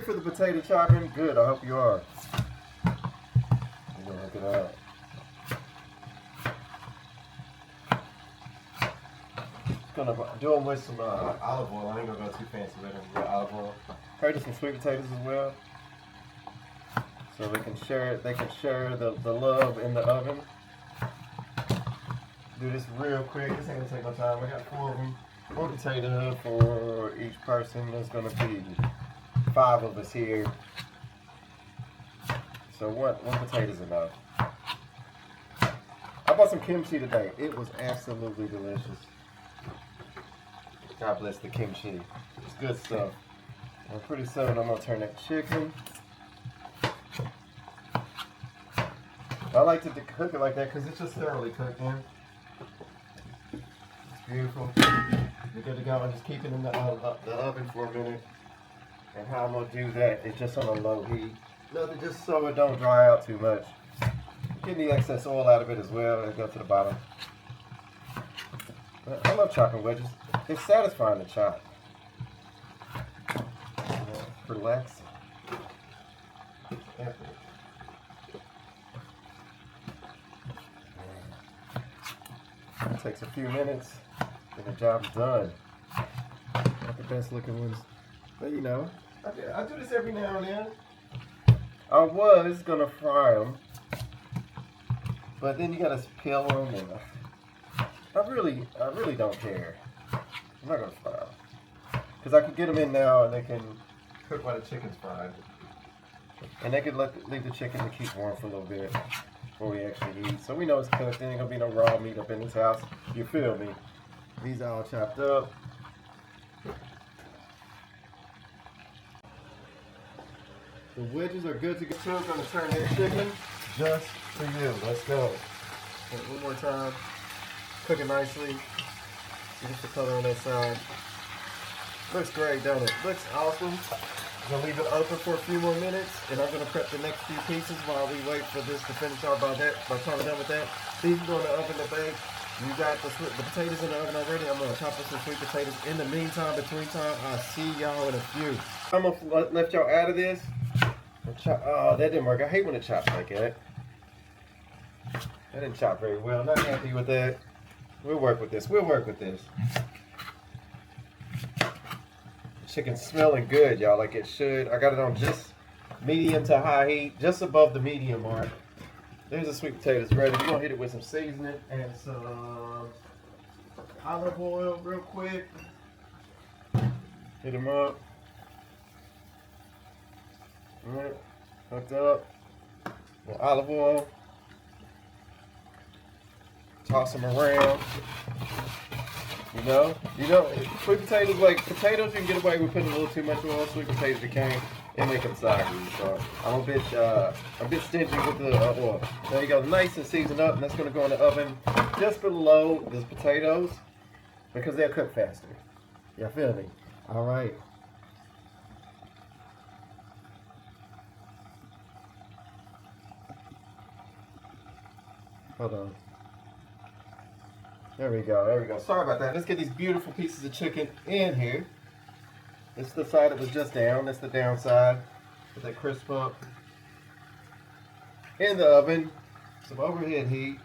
for the potato chopping? Good, I hope you are. I'm gonna hook it up. Gonna do them with some olive oil. I ain't gonna go too fancy with them. With olive oil. Probably some sweet potatoes as well. So they can share it. They can share the love in the oven. Do this real quick. This ain't gonna take no time. I got 4 of them. 4 potatoes for each person. There's gonna be 5 of us here. So one potato's enough. I bought some kimchi today. It was absolutely delicious. God bless the kimchi. It's good stuff. And pretty soon I'm gonna turn that chicken. I like to cook it like that because it's just thoroughly cooked in. It's beautiful. You're good to go. And just keep it in the oven for a minute. And how I'm gonna do that is just on a low heat. Nothing, just so it don't dry out too much. Get the excess oil out of it as well and go to the bottom. I love chopping wedges. It's satisfying to chop. Relax. It takes a few minutes and the job's done. Not the best looking ones, but you know, I do this every now and then. I was gonna fry them, but then you gotta peel them, and I really don't care. I'm not gonna fry them because I can get them in now, and they can cook while the chicken's fried, and they can leave the chicken to keep warm for a little bit before we actually eat. So we know it's cooked. There ain't gonna be no raw meat up in this house. You feel me? These are all chopped up. The wedges are good to go. I'm gonna turn that chicken just for you. Let's go. One more time. Cooking nicely. See just the color on that side. Looks great, don't it? Looks awesome. I'm gonna leave it open for a few more minutes, and I'm gonna prep the next few pieces while we wait for this to finish off. By the time we're done with that, these go in the oven to bake. You got the potatoes in the oven already. I'm gonna chop up some sweet potatoes. In the meantime, between time, I'll see y'all in a few. I'm gonna let y'all out of this. Oh, that didn't work. I hate when it chops like that. That didn't chop very well. Not happy with that. We'll work with this. We'll work with this. The chicken's smelling good, y'all, like it should. I got it on just medium to high heat, just above the medium mark. There's the sweet potatoes ready. We're gonna hit it with some seasoning and some olive oil real quick. Hit them up. Alright, hooked up. With olive oil. Toss them around. You know, sweet potatoes, like potatoes, you can get away with putting a little too much oil. Sweet potatoes, you can't. It make them soggy. So I'm a bit stingy with the oil. There you go, nice and seasoned up, and that's gonna go in the oven just below the potatoes because they'll cook faster. Y'all feel me? All right. Hold on. There we go, there we go. Sorry about that. Let's get these beautiful pieces of chicken in here. This is the side that was just down. That's the down side. Get that crisp up. In the oven. Some overhead heat.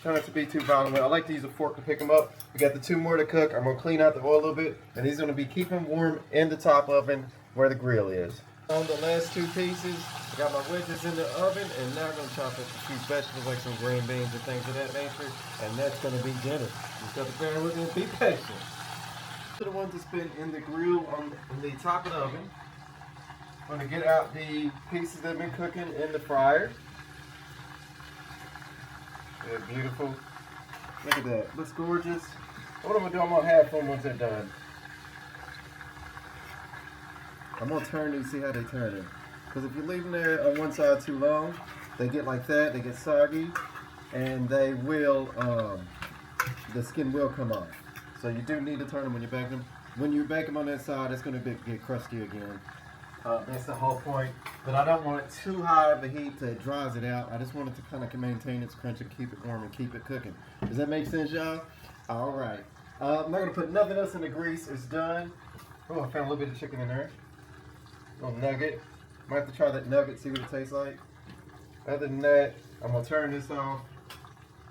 Try not to be too violent. I like to use a fork to pick them up. We got the 2 more to cook. I'm going to clean out the oil a little bit. And these are going to be keeping warm in the top oven where the grill is. On the last 2 pieces, I got my wedges in the oven, and now I'm going to chop up a few vegetables like some green beans and things of that nature, and that's going to be dinner. Just got to bear with it and be patient. To the ones that's been in the grill on the top of the oven, I'm going to get out the pieces that have been cooking in the fryer. They're beautiful. Look at that. Looks gorgeous. What I'm going to do, I'm going to have fun once they're done. I'm going to turn these, see how they turn in. Because if you leave them there on one side too long, they get like that, they get soggy, and they will, the skin will come off. So you do need to turn them when you bake them. When you bake them on that side, it's going to get crusty again. That's the whole point. But I don't want it too high of a heat that it dries it out. I just want it to kind of maintain its crunch and keep it warm and keep it cooking. Does that make sense, y'all? All right. I'm not going to put nothing else in the grease. It's done. Oh, I found a little bit of chicken in there. Little nugget. Might have to try that nugget, see what it tastes like. Other than that, I'm gonna turn this off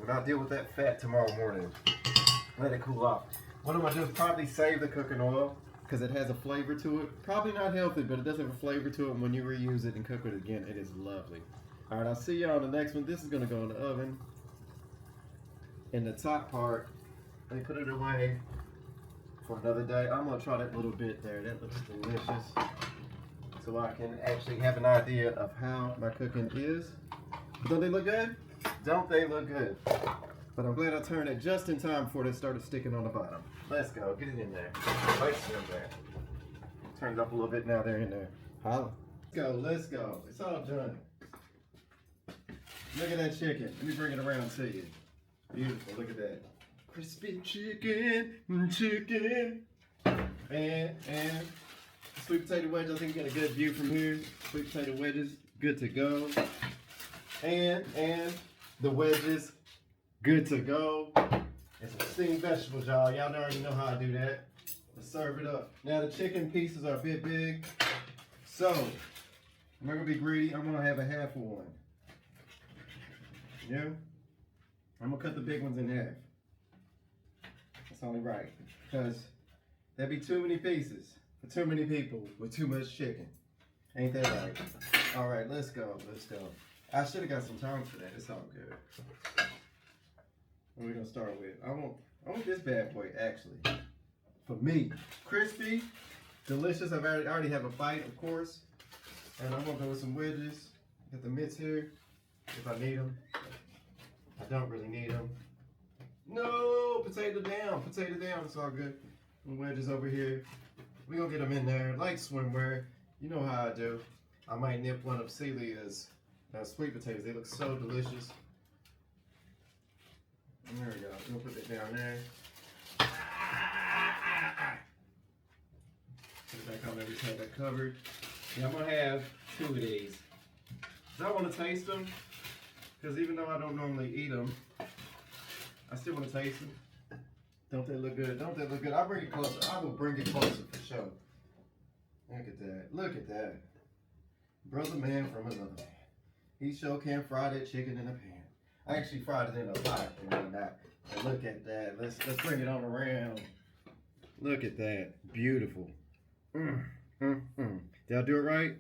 and I'll deal with that fat tomorrow morning. Let it cool off. What I'm gonna do is probably save the cooking oil because it has a flavor to it. Probably not healthy, but it does have a flavor to it. And when you reuse it and cook it again, it is lovely. All right, I'll see y'all on the next one. This is gonna go in the oven. In the top part, let me put it away for another day. I'm gonna try that little bit there. That looks delicious. So I can actually have an idea of how my cooking is. Don't they look good? Don't they look good? But I'm glad I turned it just in time before they started sticking on the bottom. Let's go, get it in there. Right in there. Turn it up a little bit now, they're in there. Holla. Let's go. It's all done. Look at that chicken. Let me bring it around to you. Beautiful, look at that. Crispy chicken. And sweet potato wedges. I think you get a good view from here. Sweet potato wedges, good to go. And the wedges, good to go. And some steamed vegetables, y'all. Y'all already know how I do that. Let's serve it up. Now the chicken pieces are a bit big. So, I'm not gonna be greedy. I'm gonna have a half of one. Yeah? I'm gonna cut the big ones in half. That's only right. Because that'd be too many pieces for too many people with too much chicken. Ain't that right? All right, let's go. Let's go. I should have got some tongs for that. It's all good. What are we gonna start with? I want this bad boy actually. For me, crispy, delicious. I already have a bite, of course, and I'm gonna go with some wedges. Get the mitts here if I need them. I don't really need them. No, potato down, potato down. It's all good. And wedges over here. We gonna get them in there like swimwear. You know how I do. I might nip one of Celia's sweet potatoes. They look so delicious. There we go. I'm gonna put it down there. Put it back on there. Just have that covered. Yeah, I'm gonna have 2 of these. Cause I want to taste them. Because even though I don't normally eat them, I still want to taste them. Don't they look good? Don't they look good? I'll bring it closer. I will bring it closer for sure. Look at that. Look at that. Brother man from another man. He sure can fry that chicken in a pan. I actually fried it in a pot and not. And look at that. Let's bring it on around. Look at that. Beautiful. Did I do it right?